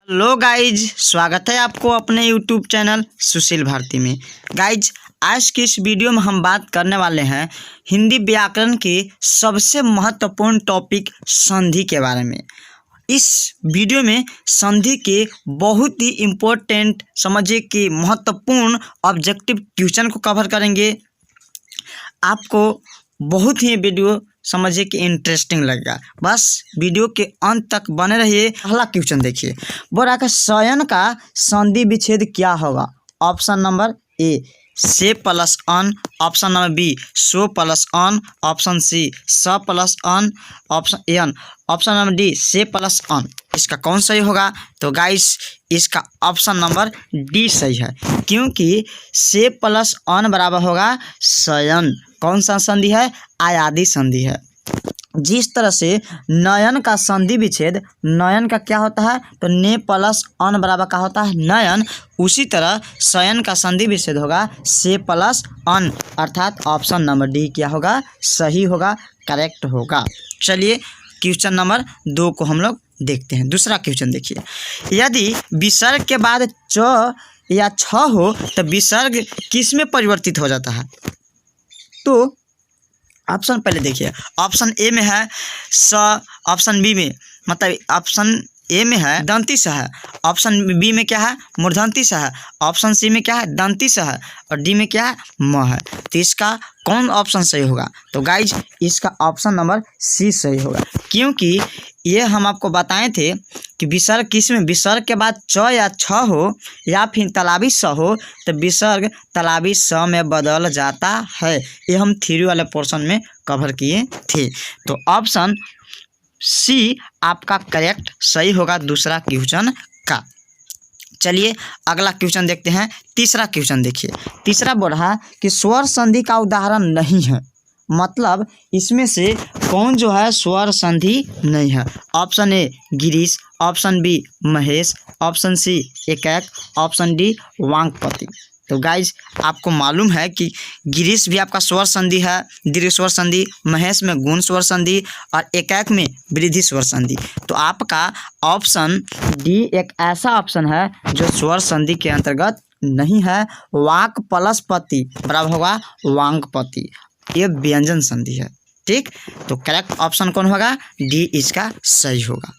Hello guys, स्वागत है आपको अपने यूट्यूब चैनल सुशील भारती में। गाइज, आज की इस वीडियो में हम बात करने वाले हैं हिंदी व्याकरण के सबसे महत्वपूर्ण टॉपिक संधि के बारे में। इस वीडियो में संधि के बहुत ही इम्पोर्टेंट समझिए कि महत्वपूर्ण ऑब्जेक्टिव क्वेश्चन को कवर करेंगे। आपको बहुत ही वीडियो समझिए कि इंटरेस्टिंग लगेगा, बस वीडियो के अंत तक बने रहिए। पहला क्वेश्चन देखिए, बोल रहा है शयन का संधि विच्छेद क्या होगा। ऑप्शन नंबर ए से प्लस अन, ऑप्शन नंबर बी सो प्लस अन, ऑप्शन सी स प्लस अन, ऑप्शन एन, ऑप्शन नंबर डी से प्लस अन। इसका कौन सही होगा? तो गाइस इसका ऑप्शन नंबर डी सही है, क्योंकि से प्लस अन बराबर होगा शयन। कौन सा संधि है? आयादी संधि है। जिस तरह से नयन का संधि विच्छेद नयन का क्या होता है? तो ने प्लस अन बराबर का होता है नयन। उसी तरह शयन का संधि विच्छेद होगा से प्लस अन, अर्थात ऑप्शन नंबर डी क्या होगा? सही होगा, करेक्ट होगा। चलिए क्वेश्चन नंबर 2 को हम लोग देखते हैं। दूसरा क्वेश्चन देखिए, यदि विसर्ग के बाद च या छ हो तो विसर्ग किस में परिवर्तित हो जाता है? तो ऑप्शन पहले देखिए, ऑप्शन ए में है स, ऑप्शन बी में मतलब ऑप्शन ए में है दंती स है, ऑप्शन बी में क्या है? मूर्धंती स है, ऑप्शन सी में क्या है? दंती स है, और डी में क्या है? म है। तो इसका कौन ऑप्शन सही होगा? तो गाइज इसका ऑप्शन नंबर सी सही होगा, क्योंकि ये हम आपको बताए थे कि विसर्ग किस में, विसर्ग के बाद च या छ हो या फिर तालाबी स हो तो विसर्ग तालाबी स में बदल जाता है। ये हम थ्योरी वाले पोर्शन में कवर किए थे। तो ऑप्शन सी आपका करेक्ट सही होगा दूसरा क्वेश्चन का। चलिए अगला क्वेश्चन देखते हैं। तीसरा क्वेश्चन देखिए, तीसरा बोल रहा है कि स्वर संधि का उदाहरण नहीं है, मतलब इसमें से कौन जो है स्वर संधि नहीं है। ऑप्शन ए गिरीश, ऑप्शन बी महेश, ऑप्शन सी एकाक, ऑप्शन डी वांगपति। तो गाइज आपको मालूम है कि गिरीश भी आपका स्वर संधि है, दीर्घ स्वर संधि, महेश में गुण स्वर संधि और एकाक में वृद्धि स्वर संधि। तो आपका ऑप्शन डी एक ऐसा ऑप्शन है जो स्वर संधि के अंतर्गत नहीं है। वाक प्लस पति बराबर होगा वांगपति, ये व्यंजन संधि है। ठीक, तो करेक्ट ऑप्शन कौन होगा? डी इसका सही होगा।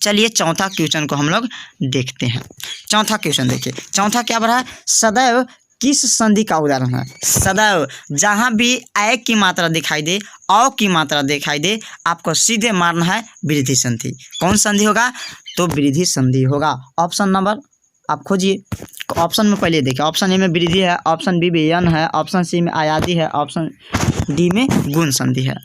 चलिए चौथा क्वेश्चन को हम लोग देखते हैं। चौथा क्वेश्चन देखिए, चौथा क्या बढ़ा है? सदैव किस संधि का उदाहरण है? सदैव जहां भी ए की मात्रा दिखाई दे, औ की मात्रा दिखाई दे, आपको सीधे मारना है वृद्धि संधि। कौन संधि होगा? तो वृद्धि संधि होगा। ऑप्शन नंबर आप खोजिए। ऑप्शन में पहले देखिए, ऑप्शन ए में वृद्धि है, ऑप्शन बी में यन है, ऑप्शन सी में आयादी है, ऑप्शन डी में गुण संधि है।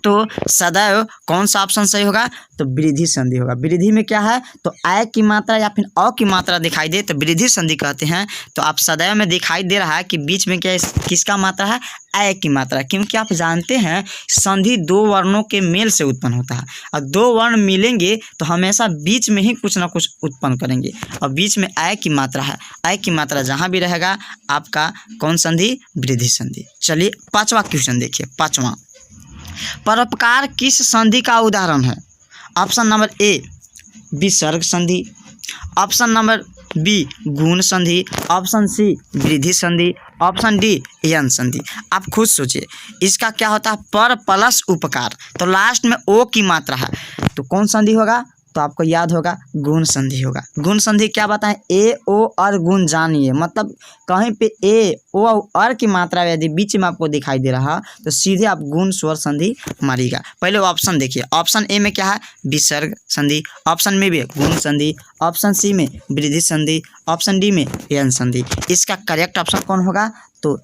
तो सदैव कौन सा ऑप्शन सही होगा? तो वृद्धि संधि होगा। वृद्धि में क्या है? तो ए की मात्रा या फिर अ की मात्रा दिखाई दे तो वृद्धि संधि कहते हैं। तो आप सदैव में दिखाई दे रहा है कि बीच में क्या किसका मात्रा है? ए की मात्रा, क्योंकि आप जानते हैं संधि दो वर्णों के मेल से उत्पन्न होता है, और दो वर्ण मिलेंगे तो हमेशा बीच में ही कुछ ना कुछ उत्पन्न करेंगे, और बीच में ए की मात्रा है। ए की मात्रा जहां भी रहेगा आपका कौन संधि? वृद्धि संधि। चलिए पांचवा क्वेश्चन देखिए। पांचवा, परोपकार किस संधि का उदाहरण है? ऑप्शन नंबर ए विसर्ग संधि, ऑप्शन नंबर बी गुण संधि, ऑप्शन सी वृद्धि संधि, ऑप्शन डी यन संधि। आप खुद सोचिए इसका क्या होता है? पर प्लस उपकार, तो लास्ट में ओ की मात्रा है, तो कौन संधि होगा? तो आपको याद होगा गुण संधि होगा। गुण संधि क्या बताएं? ए ओ और गुण जानिए, मतलब कहीं पे ए ओ और की मात्रा यदि बीच में आपको दिखाई दे रहा तो सीधे आप गुण स्वर संधि मारिएगा। पहले ऑप्शन देखिए, ऑप्शन ए में क्या है? विसर्ग संधि, ऑप्शन में भी गुण संधि, ऑप्शन सी में वृद्धि संधि, ऑप्शन डी में यन संधि। इसका करेक्ट ऑप्शन कौन होगा? तो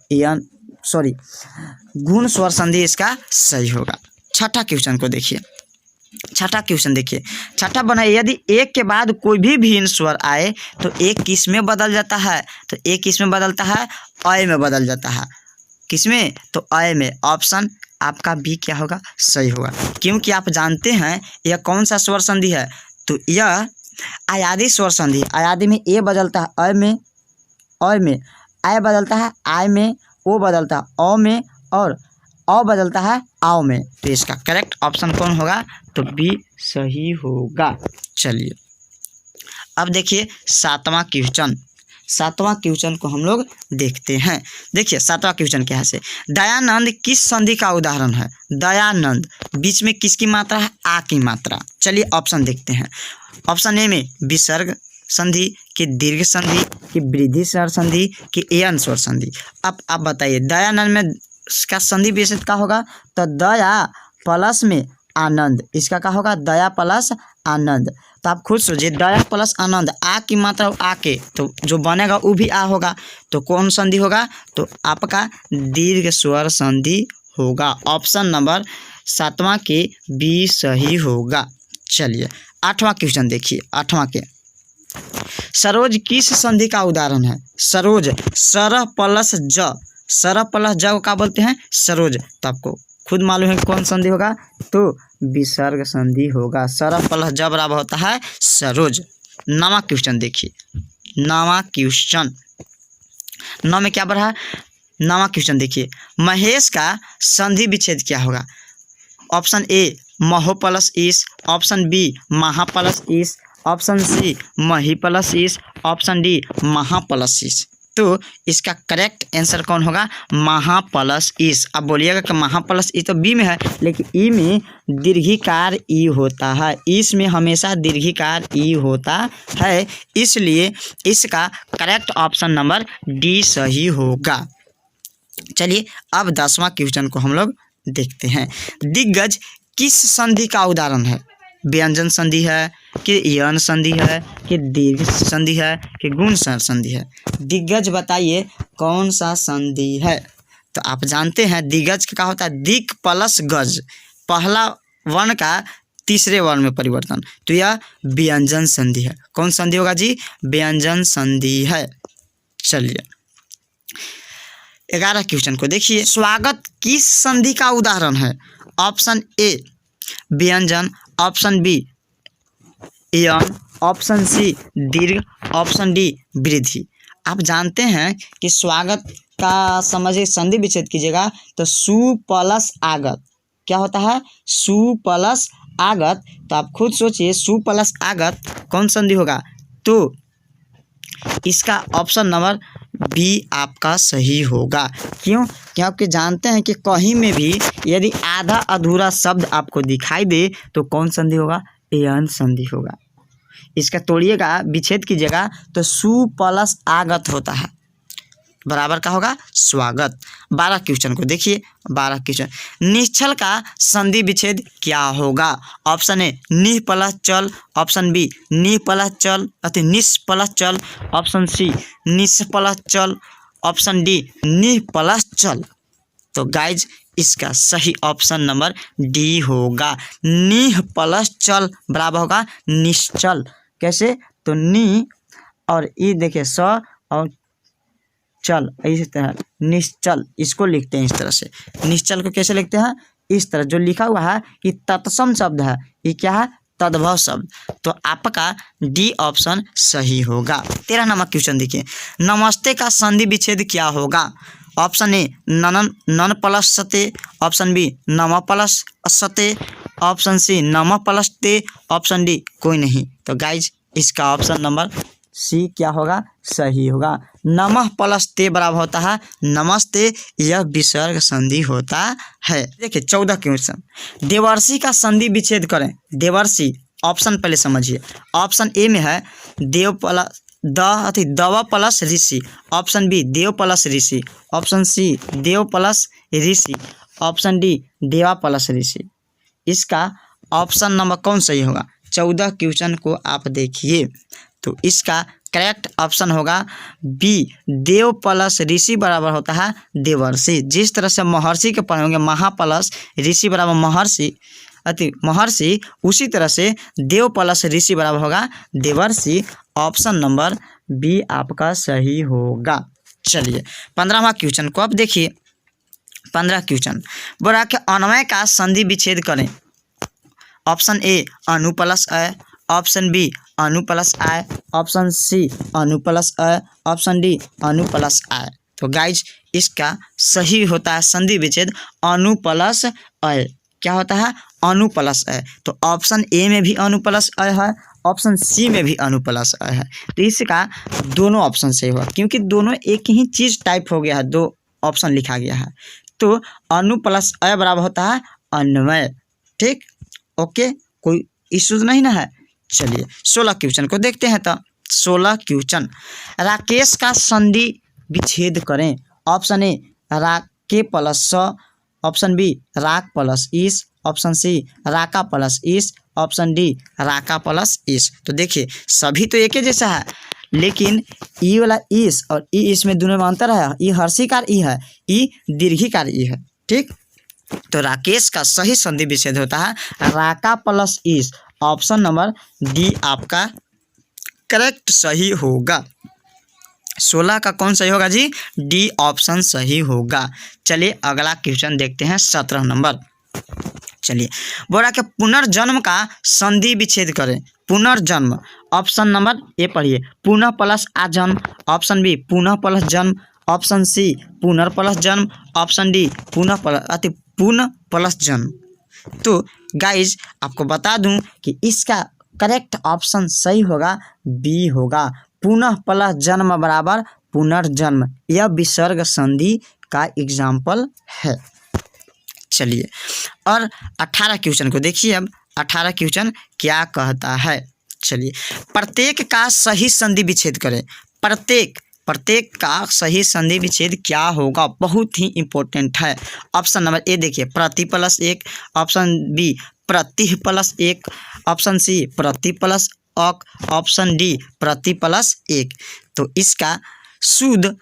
गुण स्वर संधि इसका सही होगा। छठा क्वेश्चन को देखिए। छठा क्वेश्चन देखिए, छठा बनाए, यदि एक के बाद कोई भी भिन्न स्वर आए तो एक किस में बदल जाता है? तो एक किस में बदलता है? अय में बदल जाता है। किस में? तो अय में। ऑप्शन आपका बी क्या होगा? सही होगा, क्योंकि आप जानते हैं यह कौन सा स्वर संधि है? तो यह आयादी स्वर संधि। आयादी में ए बदलता है अय में, अय में आय बदलता है आय में, ओ बदलता है औ में, और औ बदलता है आओ में। तो इसका करेक्ट ऑप्शन कौन होगा? तो बी सही होगा। चलिए अब देखिए सातवां क्वेश्चन को हम लोग देखते हैं। देखिए सातवां क्वेश्चन क्या है। दयानंद किस संधि का उदाहरण है? दयानंद बीच में किसकी मात्रा है? आ की मात्रा। चलिए ऑप्शन देखते हैं। ऑप्शन ए में विसर्ग संधि, कि दीर्घ संधि, कि वृद्धि स्वर संधि, कि एयन स्वर संधि। अब आप बताइए दयानंद में इसका संधि विशेष क्या होगा? तो दया प्लस में आनंद, इसका क्या होगा? दया प्लस आनंद। तो आप खुद सोचिए दया प्लस आनंद, आ की मात्रा आ के तो जो बनेगा वो भी आ होगा, तो कौन संधि होगा? तो आपका दीर्घ स्वर संधि होगा। ऑप्शन नंबर 7वां के बी सही होगा। चलिए 8वां क्वेश्चन देखिए। 8वां के सरोज किस संधि का उदाहरण है? सरोज सर प्लस ज, सर प्लस ज को क्या बोलते हैं? सरोज। तो आपको खुद मालूम है कौन संधि होगा? तो विसर्ग संधि होगा। सर प्लस ज बराबर होता है सरोज। 9वां क्वेश्चन देखिए। 9वां क्वेश्चन 9 में क्या बढ़ा है? 9वां क्वेश्चन देखिए। महेश का संधि विच्छेद क्या होगा? ऑप्शन ए महो प्लस ईस, ऑप्शन बी महा प्लस ईस, ऑप्शन सी मही प्लस ईस, ऑप्शन डी महा प्लस ईस। तो इसका करेक्ट आंसर कौन होगा? महा प्लस ईस। अब बोलिएगा कि महा प्लस ई तो बी में है, लेकिन ई में दीर्घिकार ई होता है, इस में हमेशा दीर्घिकार ई होता है, इसलिए इसका करेक्ट ऑप्शन नंबर डी सही होगा। चलिए अब 10वां क्वेश्चन को हम लोग देखते हैं। दिग्गज किस संधि का उदाहरण है? व्यंजन संधि है, कि यौन संधि है, कि दीर्घ संधि है, कि गुण संधि है? दिग्गज बताइए कौन सा संधि है? तो आप जानते हैं दिग्गज क्या होता है? दिक प्लस गज, पहला वर्ण का तीसरे वर्ण में परिवर्तन, तो यह व्यंजन संधि है। कौन संधि होगा जी? व्यंजन संधि है। चलिए 11 क्वेश्चन को देखिए। स्वागत किस संधि का उदाहरण है? ऑप्शन ए व्यंजन, ऑप्शन बी यौन, ऑप्शन सी दीर्घ, ऑप्शन डी वृद्धि। आप जानते हैं कि स्वागत का समझिए संधि विच्छेद कीजिएगा तो सु प्लस आगत क्या होता है? सु प्लस आगत। तो आप खुद सोचिए सु प्लस आगत कौन संधि होगा? तो इसका ऑप्शन नंबर बी आपका सही होगा। क्यों? क्योंकि जानते हैं कि कहीं में भी यदि आधा अधूरा शब्द आपको दिखाई दे तो कौन संधि होगा? एयन संधि होगा। इसका तोड़िएगा, विच्छेद कीजिएगा तो सु प्लस आगत होता है, बराबर का होगा स्वागत। 12 क्वेश्चन को देखिए। 12 क्वेश्चन। निश्चल का संधि विच्छेद क्या होगा? ऑप्शन ए निह प्लस चल, ऑप्शन बी निह प्लस चल अति निस प्लस चल, ऑप्शन सी निस प्लस चल, ऑप्शन डी निह प्लस चल। तो गाइज इसका सही ऑप्शन नंबर डी होगा। निह प्लस चल बराबर होगा निश्चल। कैसे? तो नी और ई देखिए स और चल, इस तरह निश्चल इसको लिखते हैं। इस तरह से निश्चल को कैसे लिखते हैं? इस तरह जो लिखा हुआ है कि तत्सम शब्द है, ये क्या है? तद्भव शब्द। तो आपका डी ऑप्शन सही होगा। 13 नंबर क्वेश्चन देखिए। नमस्ते का संधि विच्छेद क्या होगा? ऑप्शन ए नन प्लस सते, ऑप्शन बी नम प्लस सते, ऑप्शन सी नम प्लस ते, ऑप्शन डी कोई नहीं। तो गाइज इसका ऑप्शन नंबर सी क्या होगा? सही होगा। नमः प्लस ते बराबर होता है नमस्ते, यह विसर्ग संधि होता है। देखिए 14 क्वेश्चन। देवर्षि का संधि विच्छेद करें। देवर्षि ऑप्शन पहले समझिए। ऑप्शन ए में है देव प्लस दव प्लस ऋषि, ऑप्शन बी देव प्लस ऋषि, ऑप्शन सी देव प्लस ऋषि, ऑप्शन डी देवा प्लस ऋषि। इसका ऑप्शन नंबर कौन सही होगा? 14 क्वेश्चन को आप देखिए तो इसका करेक्ट ऑप्शन होगा बी देव प्लस ऋषि बराबर होता है देवर्षि। जिस तरह से महर्षि के पढ़ेंगे महा प्लस ऋषि बराबर महर्षि अति महर्षि, उसी तरह से देव प्लस ऋषि बराबर होगा देवर्षि। ऑप्शन नंबर बी आपका सही होगा। चलिए 15वां क्वेश्चन को आप देखिए। 15 क्वेश्चन बोला कि अन्वय का संधि विच्छेद करें। ऑप्शन ए अनु प्लस अ, ऑप्शन बी अनु प्लस आय, ऑप्शन सी अनु प्लस अ, ऑप्शन डी अनु प्लस आय। तो गाइज इसका सही होता है संधि विच्छेद अनु प्लस अ। क्या होता है? अनु प्लस अ। तो ऑप्शन ए में भी अनु प्लस अ है, ऑप्शन सी में भी अनु प्लस अ है, तो इसका दोनों ऑप्शन सही हुआ क्योंकि दोनों एक ही चीज़ टाइप हो गया है, दो ऑप्शन लिखा गया है। तो अनु प्लस अ बराबर होता है अन्वय। ठीक, ओके, कोई इश्यूज नहीं ना है। चलिए 16 क्वेश्चन को देखते हैं। तो 16 क्वेश्चन, राकेश का संधि विच्छेद करें। ऑप्शन ए राके प्लस स, ऑप्शन बी राक प्लस इस, ऑप्शन सी राका प्लस इस, ऑप्शन डी राका प्लस इस। तो देखिए सभी तो एक ही जैसा है, लेकिन ई वाला इस और ई इसमें दोनों में अंतर है। ई हर्षिकार ई है, ई दीर्घिकार ई है। ठीक, तो राकेश का सही संधि विच्छेद होता है राका प्लस इस। ऑप्शन नंबर डी आपका करेक्ट सही होगा। 16 का कौन सही होगा जी? डी ऑप्शन सही होगा। चलिए अगला क्वेश्चन देखते हैं 17 नंबर। चलिए बोला कि पुनर्जन्म का संधि विच्छेद करें। पुनर्जन्म, ऑप्शन नंबर ए पढ़िए, पुनः प्लस आजन्म, ऑप्शन बी पुनः प्लस जन्म, ऑप्शन सी पुनर्प्लस जन्म, ऑप्शन डी पुनः प्लस जन्म। तो गाइज आपको बता दूं कि इसका करेक्ट ऑप्शन सही होगा बी होगा, पुनः प्लस जन्म बराबर पुनर्जन्म। यह विसर्ग संधि का एग्जाम्पल है। चलिए और 18 क्वेश्चन को देखिए। अब 18 क्वेश्चन क्या कहता है? चलिए, प्रत्येक का सही संधि विच्छेद करें। प्रत्येक का सही संधि विच्छेद क्या होगा? बहुत ही इंपॉर्टेंट है। ऑप्शन नंबर ए देखिए, प्रति प्लस एक, ऑप्शन बी प्रति प्लस एक, ऑप्शन सी प्रति प्लस अक, ऑप्शन डी प्रति प्लस एक। तो इसका शुद्ध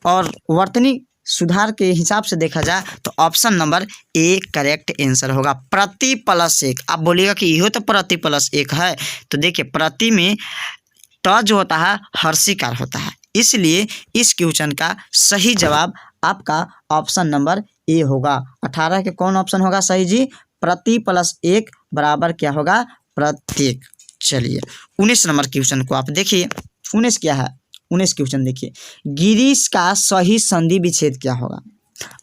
और वर्तनी सुधार के हिसाब से देखा जाए तो option number A correct answer होगा, प्रति प्लस एक। आप बोलिएगा कि यह तो प्रति प्लस एक है, तो देखिए प्रति में ट जो होता है हर्षिकार होता है, इसलिए इस क्वेश्चन का सही जवाब आपका ऑप्शन नंबर ए होगा। 18 के कौन ऑप्शन होगा सही जी? प्रति प्लस एक बराबर क्या होगा? प्रत्येक। चलिए 19 नंबर क्वेश्चन को आप देखिए। 19 क्या है? 19 क्वेश्चन देखिए, गिरीश का सही संधि विच्छेद क्या होगा?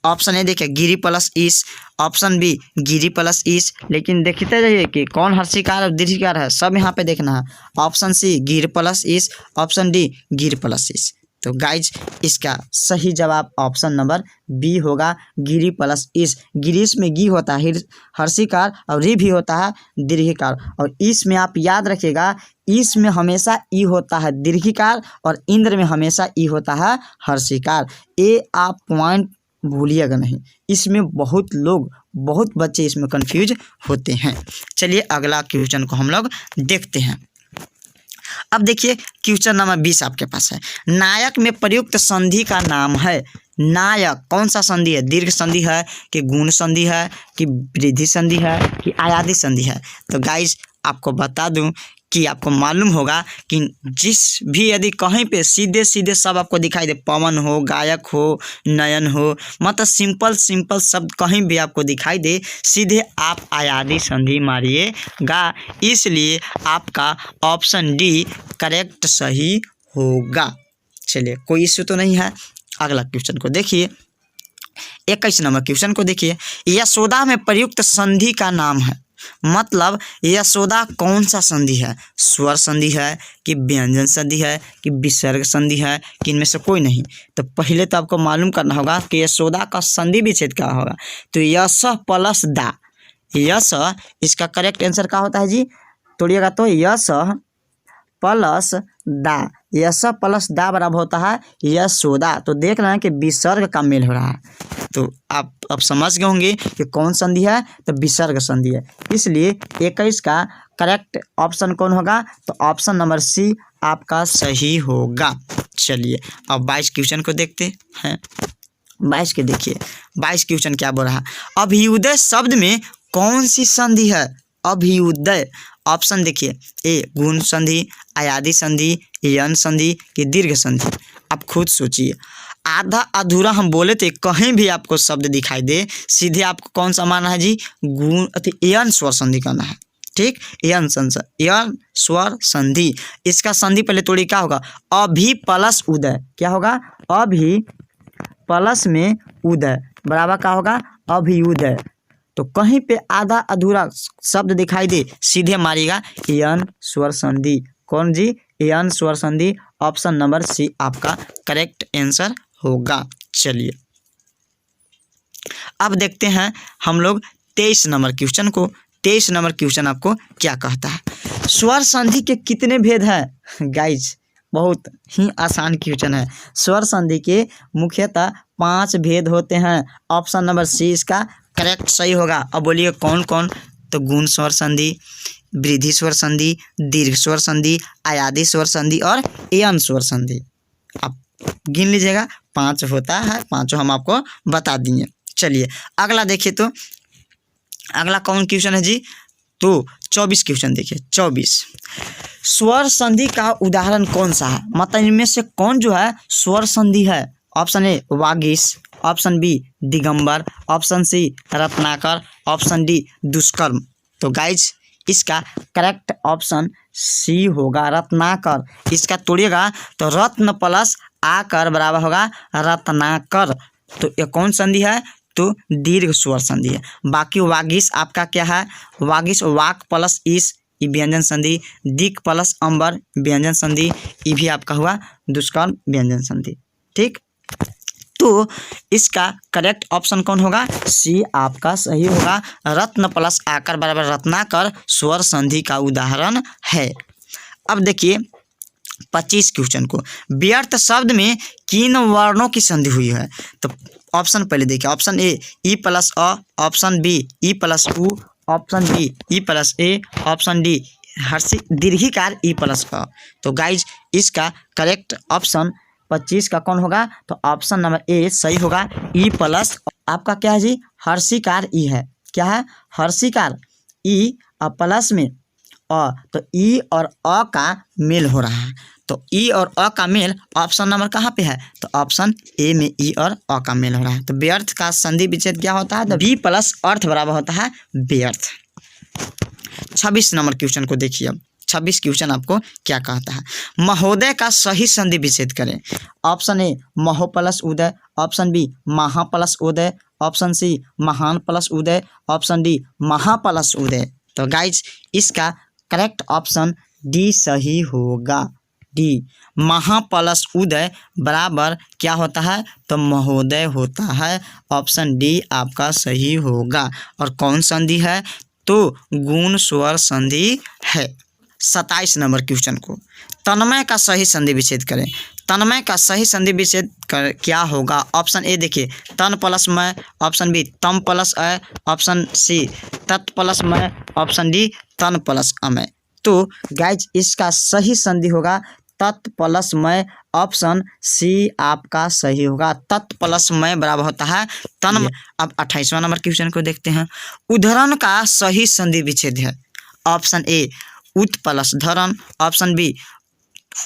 ऑप्शन ए देखिए गिरी प्लस इस, ऑप्शन बी गिरी प्लस इस, लेकिन देखते रहिए कि कौन हर्षिकार और दीर्घिकार है, सब यहाँ पे देखना है। ऑप्शन सी गिर प्लस इस, ऑप्शन डी गिर प्लस इस। तो गाइज इसका सही जवाब ऑप्शन नंबर बी होगा, गिरी प्लस इस। गिरीश में गी होता है हर्षिकार और री भी होता है दीर्घिकार, और इस में आप याद रखिएगा इस में हमेशा ई होता है दीर्घिकार और इंद्र में हमेशा ई होता है हर्षिकार। ये आप पॉइंट भूलिएगा नहीं, इसमें बहुत बच्चे इसमें कंफ्यूज होते हैं। चलिए अगला क्वेश्चन को हम लोग देखते हैं। अब देखिए क्वेश्चन नंबर 20 आपके पास है, नायक में प्रयुक्त संधि का नाम है। नायक कौन सा संधि है? दीर्घ संधि है कि गुण संधि है कि वृद्धि संधि है कि आयादी संधि है? तो गाइज आपको बता दूं कि आपको मालूम होगा कि जिस भी यदि कहीं पे सीधे सब आपको दिखाई दे, पवन हो, गायक हो, नयन हो, मतलब सिंपल शब्द कहीं भी आपको दिखाई दे, सीधे आप आयादी संधि मारिएगा। इसलिए आपका ऑप्शन डी करेक्ट सही होगा। चलिए कोई इश्यू तो नहीं है। अगला क्वेश्चन को देखिए, 21 नंबर क्वेश्चन को देखिए, यशोदा में प्रयुक्त संधि का नाम है। मतलब यशोदा कौन सा संधि है? स्वर संधि है कि व्यंजन संधि है कि विसर्ग संधि है कि इनमें से कोई नहीं? तो पहले तो आपको मालूम करना होगा कि यशोदा का संधि विच्छेद क्या होगा। तो यश प्लस दा, यश इसका करेक्ट आंसर क्या होता है जी? तोड़िएगा तो यश प्लस दा, यश प्लस दा बराबर होता है यशोदा। तो देख रहे हैं कि विसर्ग का मेल हो रहा है। तो आप अब समझ गए होंगे कि कौन संधि है, तो विसर्ग संधि है। इसलिए 21 का करेक्ट ऑप्शन कौन होगा? तो ऑप्शन नंबर सी आपका सही होगा। चलिए अब 22 क्वेश्चन को देखते हैं। 22 के देखिए, 22 क्वेश्चन क्या बोल रहा है, अभ्युदय शब्द में कौन सी संधि है? अभ्युदय ऑप्शन देखिए, ए गुण संधि, आयादी संधि, यन संधि कि दीर्घ संधि? आप खुद सोचिए। आधा अधूरा हम बोले थे, कहीं भी आपको शब्द दिखाई दे सीधे आपको कौन सा माना है जी? गुण यन स्वर संधि करना है। ठीक, यन स्वर संधि। इसका संधि पहले तोड़ी क्या होगा? अभी प्लस उदय। क्या होगा? अभी प्लस में उदय बराबर क्या होगा? अभ्युदय। तो कहीं पे आधा अधूरा शब्द दिखाई दे सीधे मारिएगा यन स्वर संधि। कौन जी? यन स्वर संधि। ऑप्शन नंबर सी आपका करेक्ट आंसर होगा। चलिए अब देखते हैं हम लोग 23 नंबर क्वेश्चन को। 23 नंबर क्वेश्चन आपको क्या कहता है? स्वर संधि के कितने भेद हैं? गाइज बहुत ही आसान क्वेश्चन है। स्वर संधि के मुख्यतः 5 भेद होते हैं। ऑप्शन नंबर सी इसका करेक्ट सही होगा। अब बोलिए कौन कौन? तो गुण स्वर संधि, वृद्धि स्वर संधि, दीर्घ स्वर संधि, आयादी स्वर संधि और यन स्वर संधि। आप गिन लीजिएगा, 5 होता है, 5 हम आपको बता दिए। चलिए अगला देखिए, तो अगला कौन क्वेश्चन है जी? तो 24 क्वेश्चन देखिए। 24 स्वर संधि का उदाहरण कौन सा है? मतलब इनमें से कौन जो है स्वर संधि है? ऑप्शन ए वागीश, ऑप्शन बी दिगंबर, ऑप्शन सी रत्नाकर, ऑप्शन डी दुष्कर्म। तो गाइज इसका करेक्ट ऑप्शन सी होगा रत्नाकर। इसका तोड़िएगा तो रत्न प्लस आकर बराबर होगा रत्नाकर। तो ये कौन संधि है? तो दीर्घ स्वर संधि है। बाकी वागीश आपका क्या है? वागीश वाक प्लस इस, ये व्यंजन संधि। दिक प्लस अंबर व्यंजन संधि, ये भी आपका हुआ दुष्कर्म व्यंजन संधि। ठीक, तो इसका करेक्ट ऑप्शन कौन होगा? सी आपका सही होगा। रत्न प्लस आकर बराबर रत्नाकर स्वर संधि का उदाहरण है। अब देखिए 25 क्वेश्चन को। व्यर्थ शब्द में किन वर्णों की संधि हुई है? तो ऑप्शन पहले देखिए। ऑप्शन ए ई प्लस अ, ऑप्शन बी ई प्लस उ, ऑप्शन बी ई प्लस ए, ऑप्शन डी हर्षी दीर्घिकार ई प्लस अ। तो गाइज इसका करेक्ट ऑप्शन 25 का कौन होगा? तो ऑप्शन नंबर ए सही होगा। ई प्लस आपका क्या है जी? हर्षिकार ई है। क्या है? हर्षिकार ई और प्लस में अ, तो ई और अ का मेल हो रहा है। तो ई और अ का मेल ऑप्शन नंबर कहाँ पे है? तो ऑप्शन ए में ई और अ का मेल हो रहा है। तो व्यर्थ का संधि विच्छेद क्या होता है? तो बी प्लस अर्थ बराबर होता है व्यर्थ। 26 नंबर क्वेश्चन को देखिए। 26 क्वेश्चन आपको क्या कहता है? महोदय का सही संधि विच्छेद करें। ऑप्शन ए महो प्लस उदय, ऑप्शन बी महा प्लस उदय, ऑप्शन सी महान प्लस उदय, ऑप्शन डी महा प्लस उदय। तो गाइज इसका करेक्ट ऑप्शन डी सही होगा। डी महा प्लस उदय बराबर क्या होता है? तो महोदय होता है। ऑप्शन डी आपका सही होगा। और कौन संधि है? तो गुण स्वर संधि है। 27 नंबर क्वेश्चन को। तन्मय का सही संधि विच्छेद करें। तन्मय का सही संधि विच्छेद क्या होगा? ऑप्शन ए देखिए तन प्लस मय, ऑप्शन बी तम प्लस अय, ऑप्शन सी तत् प्लस मय, ऑप्शन डी तन प्लस अमय। तो गाइज इसका सही संधि होगा तत् प्लस मय। ऑप्शन सी आपका सही होगा। तत् प्लस मय बराबर होता है तन। अब 28वां नंबर क्वेश्चन को देखते हैं। उद्धरण का सही संधि विच्छेद है। ऑप्शन ए उत प्लस धरण, ऑप्शन बी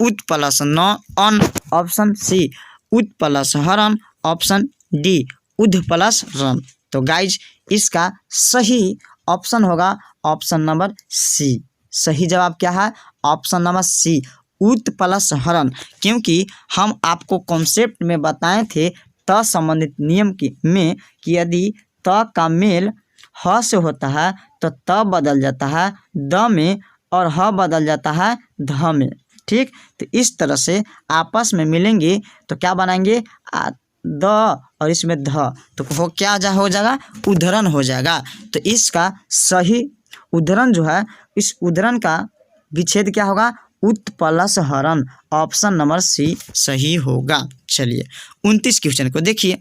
उत प्लस न अन, ऑप्शन सी उत प्लस हरण, ऑप्शन डी उध प्लस रन। तो गाइज इसका सही ऑप्शन होगा ऑप्शन नंबर सी। सही जवाब क्या है? ऑप्शन नंबर सी उत प्लस हरण। क्योंकि हम आपको कॉन्सेप्ट में बताए थे त संबंधित नियम की में कि यदि त का मेल ह से होता है तो त बदल जाता है द में और ह बदल जाता है ध में। ठीक, तो इस तरह से आपस में मिलेंगे तो क्या बनाएंगे? द और इसमें ध, तो हो क्या हो जाएगा? उद्धरण हो जाएगा। तो इसका सही उद्धरण जो है, इस उद्धरण का विच्छेद क्या होगा? उत प्लस हरण। ऑप्शन नंबर सी सही होगा। चलिए 29 क्वेश्चन को देखिए।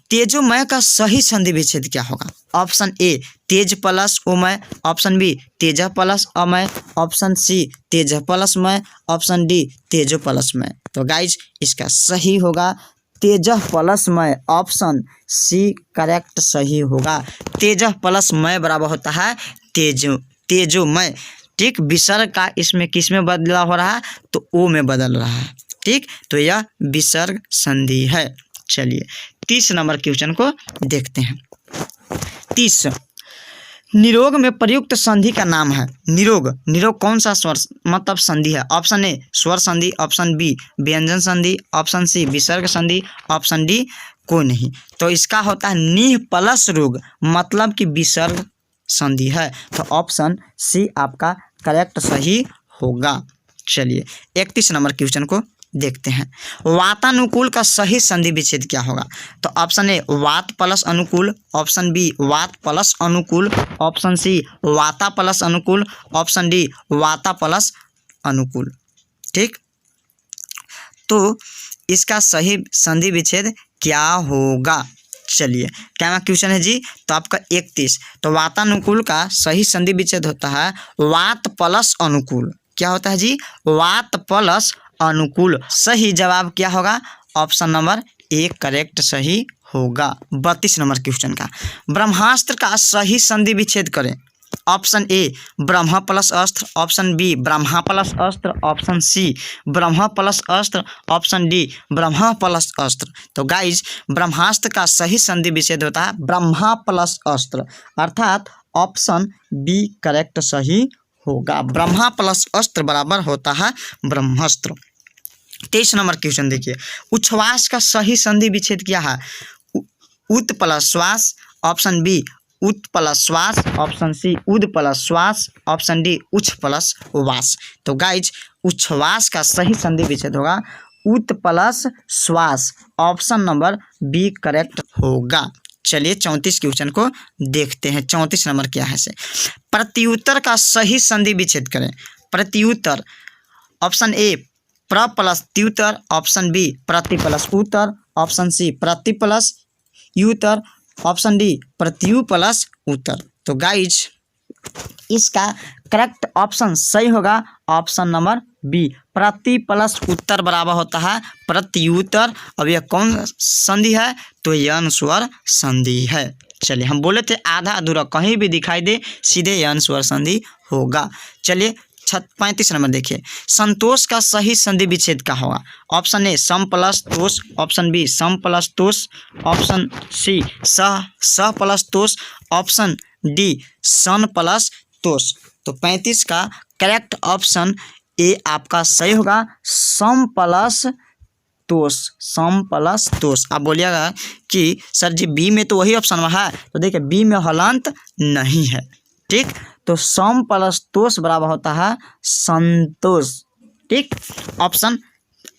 तेजोमय का सही संधि विच्छेद क्या होगा? ऑप्शन ए तेज प्लस ओमय, ऑप्शन बी तेज प्लस अमय, ऑप्शन सी तेज प्लस मय, ऑप्शन डी तेजो प्लस मय। तो गाइज इसका सही होगा तेज प्लस मय। ऑप्शन सी करेक्ट सही होगा। तेज प्लस मय बराबर होता है तेजोमय। ठीक, विसर्ग का इसमें किस में बदलाव हो रहा है? तो ओ में बदल रहा है। ठीक, तो यह विसर्ग संधि है। चलिए 30 नंबर क्वेश्चन को देखते हैं। 30 निरोग में प्रयुक्त संधि का नाम है। निरोग कौन सा स्वर मतलब संधि है? ऑप्शन ए स्वर संधि, ऑप्शन बी व्यंजन संधि, ऑप्शन सी विसर्ग संधि, ऑप्शन डी कोई नहीं। तो इसका होता है नीह प्लस रुग, मतलब कि विसर्ग संधि है। तो ऑप्शन सी आपका करेक्ट सही होगा। चलिए 31 नंबर क्वेश्चन को देखते हैं। वातानुकूल का सही संधि विच्छेद क्या होगा? तो ऑप्शन ए वात प्लस अनुकूल, ऑप्शन बी वात प्लस अनुकूल, ऑप्शन सी वाता प्लस अनुकूल, ऑप्शन डी वाता प्लस अनुकूल। ठीक, तो इसका सही संधि विच्छेद क्या होगा? चलिए क्या क्वेश्चन है जी? तो आपका 31। तो वातानुकूल का सही संधि विच्छेद होता है वात प्लस अनुकूल। क्या होता है जी? वात प्लस अनुकूल। सही जवाब क्या होगा? ऑप्शन नंबर ए करेक्ट सही होगा। 32 नंबर क्वेश्चन का ब्रह्मास्त्र का सही संधि विच्छेद करें। ऑप्शन ए ब्रह्मा प्लस अस्त्र, ऑप्शन बी ब्रह्मा प्लस अस्त्र, ऑप्शन सी ब्रह्मा प्लस अस्त्र, ऑप्शन डी ब्रह्मा प्लस अस्त्र। तो गाइज ब्रह्मास्त्र का सही संधि विच्छेद होता है ब्रह्मा प्लस अस्त्र, अर्थात ऑप्शन बी करेक्ट सही होगा। ब्रह्मा प्लस अस्त्र बराबर होता है ब्रह्मास्त्र। 23 नंबर क्वेश्चन देखिए, उच्छ्वास का सही संधि विच्छेद क्या है? उत प्लस श्वास, ऑप्शन बी उत प्लस श्वास, ऑप्शन सी उद प्लस श्वास, ऑप्शन डी उच्छ प्लस वास। तो गाइज उच्छ्वास का सही संधि विच्छेद होगा उत प्लस श्वास, ऑप्शन नंबर बी करेक्ट होगा। चलिए 34 क्वेश्चन को देखते हैं। 34 नंबर क्या है से? प्रत्युत्तर का सही संधि विच्छेद करें। प्रत्युत्तर, ऑप्शन ए प्र प्लस त्युत्तर, ऑप्शन बी प्रति प्लस उत्तर, ऑप्शन सी प्रति प्लस युत्तर, ऑप्शन डी प्रत्यु प्लस उत्तर। तो गाइज इसका करेक्ट ऑप्शन सही होगा ऑप्शन नंबर बी प्रति प्लस उत्तर बराबर होता है प्रत्युत्तर। अब यह कौन संधि है? तो यन स्वर संधि है। चलिए हम बोले थे आधा अधूरा कहीं भी दिखाई दे सीधे यन स्वर संधि होगा। चलिए 35 नंबर देखिए, संतोष का सही संधि विच्छेद क्या होगा? ऑप्शन ए सम प्लस तोष, ऑप्शन बी सम प्लस तोष, ऑप्शन सी सह प्लस तोष, ऑप्शन डी सन प्लस तोष। तो 35 का करेक्ट ऑप्शन ए आपका सही होगा सम प्लस तोष, सम प्लस तोष। आप बोलिएगा कि सर जी बी में तो वही ऑप्शन है, तो देखिए बी में हलंत नहीं है। ठीक, तो सम प्लस तोष बराबर होता है संतोष। ठीक, ऑप्शन।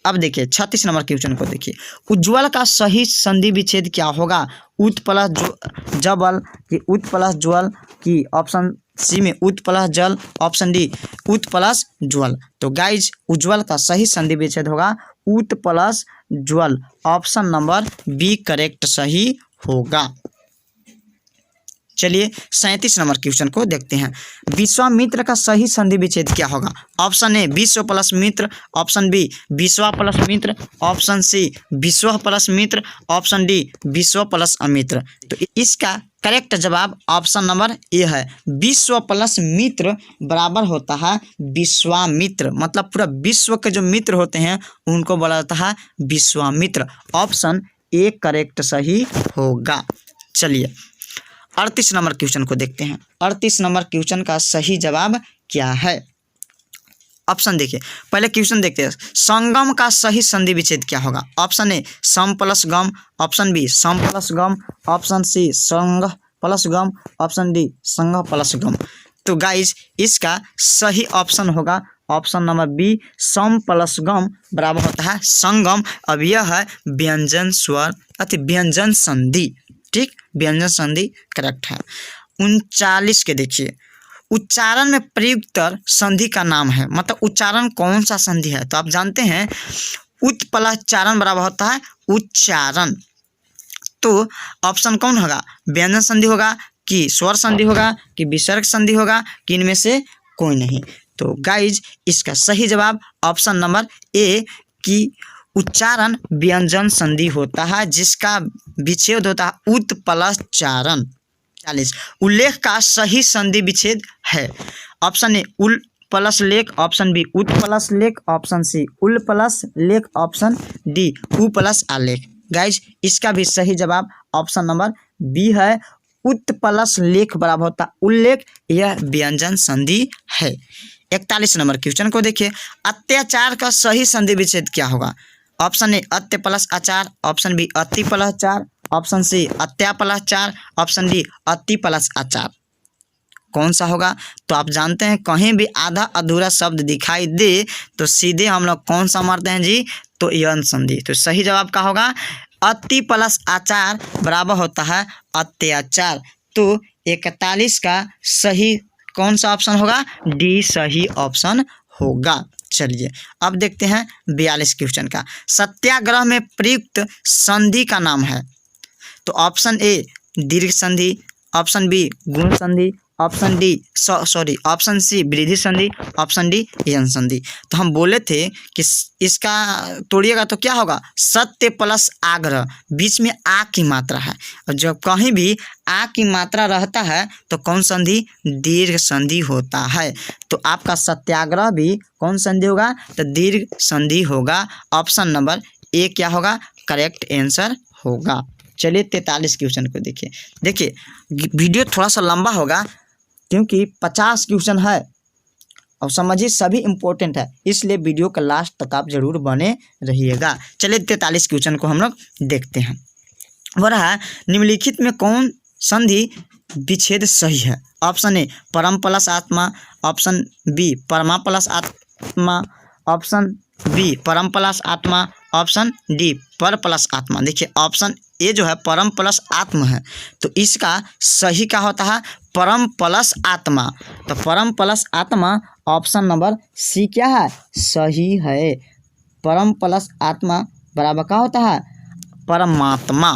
अब देखिए 36 नंबर क्वेश्चन को देखिए, उज्ज्वल का सही संधि विच्छेद क्या होगा? उत प्लस जबल की उत प्लस ज्वल की, ऑप्शन सी में उत प्लस जल, ऑप्शन डी उत प्लस ज्वल। तो गाइज उज्ज्वल का सही संधि विच्छेद होगा उत प्लस ज्वल, ऑप्शन नंबर बी करेक्ट सही होगा। चलिए 37 नंबर क्वेश्चन को देखते हैं, विश्वामित्र का सही संधि विच्छेद क्या होगा? ऑप्शन ए विश्व प्लस मित्र, ऑप्शन बी विश्वा प्लस मित्र, ऑप्शन सी विश्व प्लस मित्र, ऑप्शन डी विश्व प्लस अमित्र। तो इसका करेक्ट जवाब ऑप्शन नंबर ए है विश्व प्लस मित्र बराबर होता है विश्वामित्र, मतलब पूरा विश्व के जो मित्र होते हैं उनको बोला जाता है विश्वामित्र। ऑप्शन ए करेक्ट सही होगा। चलिए 38 नंबर क्वेश्चन को देखते हैं। 38 नंबर क्वेश्चन का सही जवाब क्या है? ऑप्शन देखिए, पहले क्वेश्चन देखते हैं, संगम का सही संधि विच्छेद क्या होगा? ऑप्शन ए सम प्लस गम, ऑप्शन बी सम प्लस गम, ऑप्शन सी संग प्लस गम, ऑप्शन डी संग प्लस गम। तो गाइज इसका सही ऑप्शन होगा ऑप्शन नंबर बी सम प्लस गम बराबर होता है संगम। अब यह है व्यंजन स्वर अति व्यंजन संधि। ठीक, व्यंजन संधि करेक्ट है। 39 के देखिए, उच्चारण में प्रयुक्तर संधि का नाम है, मतलब उच्चारण कौन सा संधि है? तो आप जानते हैं उत प्लस चारण बराबर होता है उच्चारण। तो ऑप्शन कौन होगा? व्यंजन संधि होगा कि स्वर संधि होगा कि विसर्ग संधि होगा कि इनमें से कोई नहीं? तो गाइज इसका सही जवाब ऑप्शन नंबर ए की उच्चारण व्यंजन संधि होता है, जिसका विच्छेद होता है उत प्लस चारण। 40 उल्लेख का सही संधि विच्छेद है। ऑप्शन ए उल प्लस लेख, ऑप्शन बी उत प्लस लेख, ऑप्शन सी उल प्लस लेख, ऑप्शन डी उ प्लस आलेख। गाइज इसका भी सही जवाब ऑप्शन नंबर बी है उत प्लस लेख बराबर होता है उल्लेख, यह व्यंजन संधि है। 41 नंबर क्वेश्चन को देखिए, अत्याचार का सही संधि विच्छेद क्या होगा? ऑप्शन ए अत्य प्लस आचार, ऑप्शन बी अति प्लस चार, ऑप्शन सी अत्या प्लस चार, ऑप्शन डी अति प्लस आचार। कौन सा होगा? तो आप जानते हैं कहीं भी आधा अधूरा शब्द दिखाई दे तो सीधे हम लोग कौन सा मारते हैं जी? तो यौन संधि। तो सही जवाब क्या होगा? अति प्लस आचार बराबर होता है अत्याचार। तो 41 का सही कौन सा ऑप्शन होगा? डी सही ऑप्शन होगा। चलिए अब देखते हैं 42 क्वेश्चन का। सत्याग्रह में प्रयुक्त संधि का नाम है। तो ऑप्शन ए दीर्घ संधि, ऑप्शन बी गुण संधि, ऑप्शन डी ऑप्शन सी वृद्धि संधि, ऑप्शन डी यन संधि। तो हम बोले थे कि इसका तोड़िएगा तो क्या होगा? सत्य प्लस आग्रह, बीच में आ की मात्रा है और जब कहीं भी आ की मात्रा रहता है तो कौन संधि? दीर्घ संधि होता है। तो आपका सत्याग्रह भी कौन संधि होगा? तो दीर्घ संधि होगा। ऑप्शन नंबर ए क्या होगा? करेक्ट आंसर होगा। चलिए 43 क्वेश्चन को देखिए वीडियो थोड़ा सा लंबा होगा क्योंकि 50 क्वेश्चन है और समझिए सभी इम्पोर्टेंट है, इसलिए वीडियो का लास्ट तक आप जरूर बने रहिएगा। चलिए 43 क्वेश्चन को हम लोग देखते हैं। वो रहा निम्नलिखित में कौन संधि विच्छेद सही है? ऑप्शन ए परम प्लस आत्मा, ऑप्शन बी परमा प्लस आत्मा, ऑप्शन बी परम प्लस आत्मा, ऑप्शन डी पर प्लस आत्मा। देखिए ऑप्शन ए जो है परम प्लस आत्मा है, तो इसका सही क्या होता है? परम प्लस आत्मा। तो परम प्लस आत्मा ऑप्शन नंबर सी क्या है? सही है। परम प्लस आत्मा बराबर क्या होता है? परमात्मा।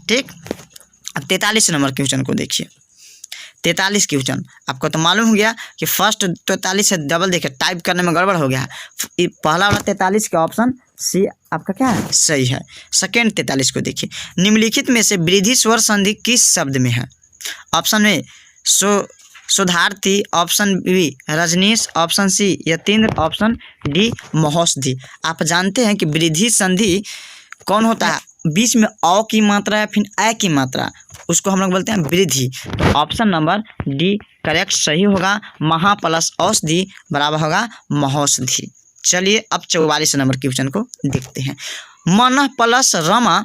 ठीक। अब 43 नंबर क्वेश्चन को देखिए। 43 क्वेश्चन आपको तो मालूम हो गया कि फर्स्ट 43 है, डबल देखिए टाइप करने में गड़बड़ हो गया है। पहला वाला 43 का ऑप्शन सी आपका क्या है? सही है। सेकेंड 43 को देखिए। निम्नलिखित में से वृद्धि स्वर संधि किस शब्द में है? ऑप्शन ए सुधार्थी, option B Rajneesh, option C Yatindra, option D महोषधि। आप जानते हैं कि वृद्धि संधि कौन होता है? बीच में औ की मात्रा है फिर ए की मात्रा, उसको हम लोग बोलते हैं वृद्धि। तो ऑप्शन नंबर डी करेक्ट सही होगा। महा प्लस औषधि बराबर होगा महोषधि। चलिए अब 44 नंबर क्वेश्चन को देखते हैं। मन प्लस रमा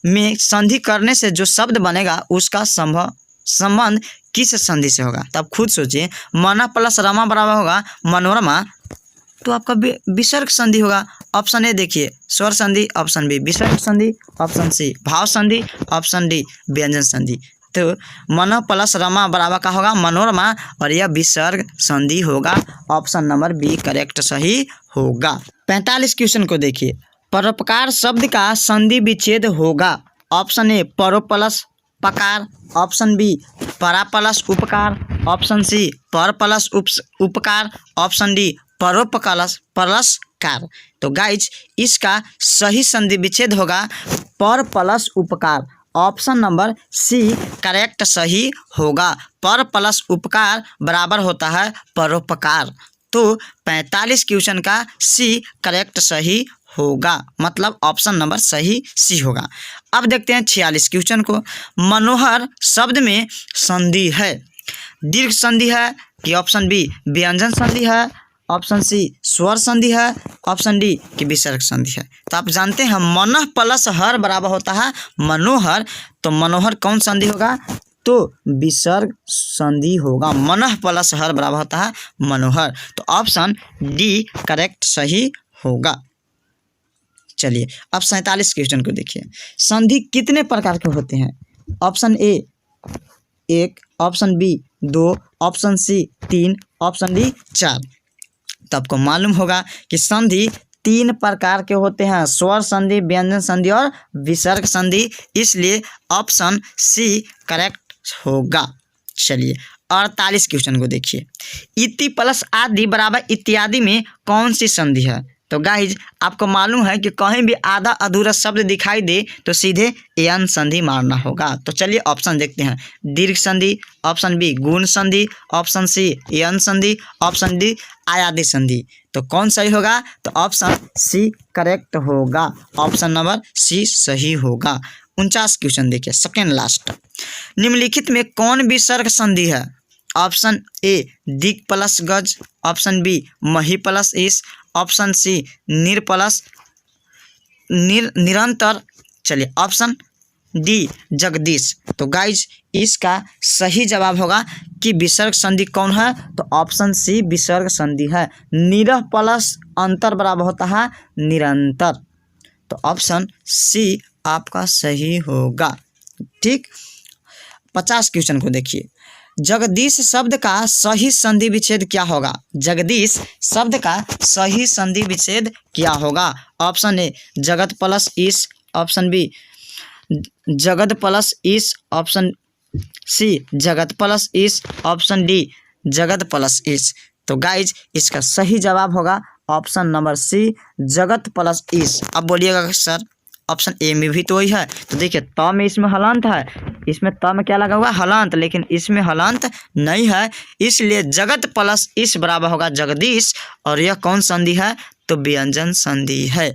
में संधि करने से जो शब्द बनेगा उसका संबंध किस संधि से होगा? तो आप खुद सोचिए। मन प्लस रमा बराबर होगा मनोरमा, तो आपका विसर्ग संधि होगा। ऑप्शन ए देखिए स्वर संधि, ऑप्शन बी विसर्ग संधि, ऑप्शन सी भाव संधि, ऑप्शन डी व्यंजन संधि। तो मन प्लस रमा बराबर का होगा मनोरमा और यह विसर्ग संधि होगा। ऑप्शन नंबर बी करेक्ट सही होगा। 45 क्वेश्चन को देखिए। परोपकार शब्द का संधि विच्छेद होगा। ऑप्शन ए परो प्लस पकार, ऑप्शन बी परा प्लस उपकार, ऑप्शन सी पर प्लस उपकार, ऑप्शन डी परोपकार प्लस कार। तो गाइज इसका सही संधि विच्छेद होगा पर प्लस उपकार। ऑप्शन नंबर सी करेक्ट सही होगा। पर प्लस उपकार बराबर होता है परोपकार। तो 45 क्वेश्चन का सी करेक्ट सही होगा, मतलब ऑप्शन नंबर सही सी होगा। अब देखते हैं 46 क्वेश्चन को। मनोहर शब्द में संधि है, दीर्घ संधि है कि ऑप्शन बी व्यंजन संधि है, ऑप्शन सी स्वर संधि है, ऑप्शन डी कि विसर्ग संधि है। तो आप जानते हैं मनः प्लस हर बराबर होता है मनोहर, तो मनोहर कौन संधि होगा? तो विसर्ग संधि होगा। मनः प्लस हर बराबर होता है मनोहर, तो ऑप्शन डी करेक्ट सही होगा। चलिए अब 47 क्वेश्चन को देखिए। संधि कितने प्रकार के होते हैं? Option A 1, option B 2, option C 3, option D 4। तो आपको मालूम होगा कि संधि 3 प्रकार के होते हैं, स्वर संधि, व्यंजन संधि और विसर्ग संधि, इसलिए ऑप्शन सी करेक्ट होगा। चलिए 48 क्वेश्चन को देखिए। इति प्लस आदि बराबर इत्यादि में कौन सी संधि है? तो गाइज आपको मालूम है कि कहीं भी आधा अधूरा शब्द दिखाई दे तो सीधे यन संधि मारना होगा। तो चलिए ऑप्शन देखते हैं। दीर्घ संधि, ऑप्शन बी गुण संधि, ऑप्शन सी यन संधि, ऑप्शन डी आयादी संधि। तो कौन सही होगा? तो ऑप्शन सी करेक्ट होगा। ऑप्शन नंबर सी सही होगा। 49 क्वेश्चन देखिए, सेकेंड लास्ट। निम्नलिखित में कौन विसर्ग संधि है? ऑप्शन ए दिक प्लस गज, ऑप्शन बी मही प्लस इस, ऑप्शन सी निर प्लस निरंतर। चलिए ऑप्शन डी जगदीश। तो गाइज इसका सही जवाब होगा कि विसर्ग संधि कौन है, तो ऑप्शन सी विसर्ग संधि है। निरह प्लस अंतर बराबर होता है निरंतर। तो ऑप्शन सी आपका सही होगा। ठीक, 50 क्वेश्चन को देखिए। जगदीश शब्द का सही संधि विच्छेद क्या होगा? जगदीश शब्द का सही संधि विच्छेद क्या होगा? ऑप्शन ए जगत प्लस ईश, ऑप्शन बी जगत प्लस ईश, ऑप्शन सी जगत प्लस ईश, ऑप्शन डी जगत प्लस ईश। तो गाइज इसका सही जवाब होगा ऑप्शन नंबर सी जगत प्लस ईश। अब बोलिएगा सर ऑप्शन ए में भी तो वही है। तो देखिए त में इसमें हलंत है, इसमें त में क्या लगा हुआ हलंत, लेकिन इसमें हलंत नहीं है, इसलिए जगत प्लस ईश बराबर होगा जगदीश। और यह कौन संधि है? तो व्यंजन संधि है।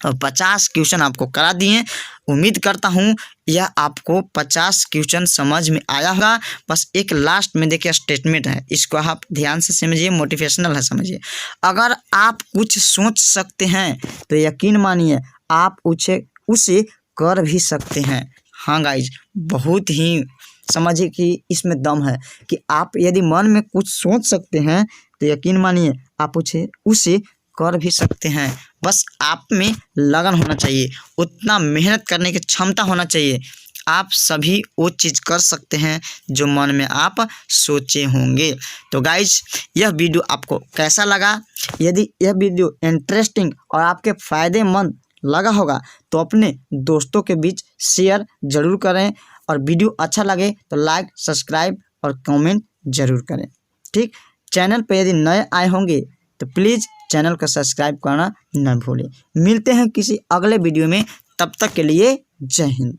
और 50 क्वेश्चन आपको करा दिए। उम्मीद करता हूँ यह आपको 50 क्वेश्चन समझ में आया होगा। बस एक लास्ट में देखिए स्टेटमेंट है, इसको आप ध्यान से समझिए, मोटिवेशनल है, समझिए। अगर आप कुछ सोच सकते हैं तो यकीन मानिए आप उसे कर भी सकते हैं। हाँ गाइज, बहुत ही समझिए कि इसमें दम है कि आप यदि मन में कुछ सोच सकते हैं तो यकीन मानिए आप उसे कर भी सकते हैं। बस आप में लगन होना चाहिए, उतना मेहनत करने की क्षमता होना चाहिए। आप सभी वो चीज़ कर सकते हैं जो मन में आप सोचे होंगे। तो गाइज यह वीडियो आपको कैसा लगा? यदि यह वीडियो इंटरेस्टिंग और आपके फ़ायदेमंद लगा होगा तो अपने दोस्तों के बीच शेयर ज़रूर करें, और वीडियो अच्छा लगे तो लाइक, सब्सक्राइब और कमेंट ज़रूर करें। ठीक, चैनल पर यदि नए आए होंगे तो प्लीज़ चैनल को सब्सक्राइब करना न भूलें। मिलते हैं किसी अगले वीडियो में, तब तक के लिए जय हिंद।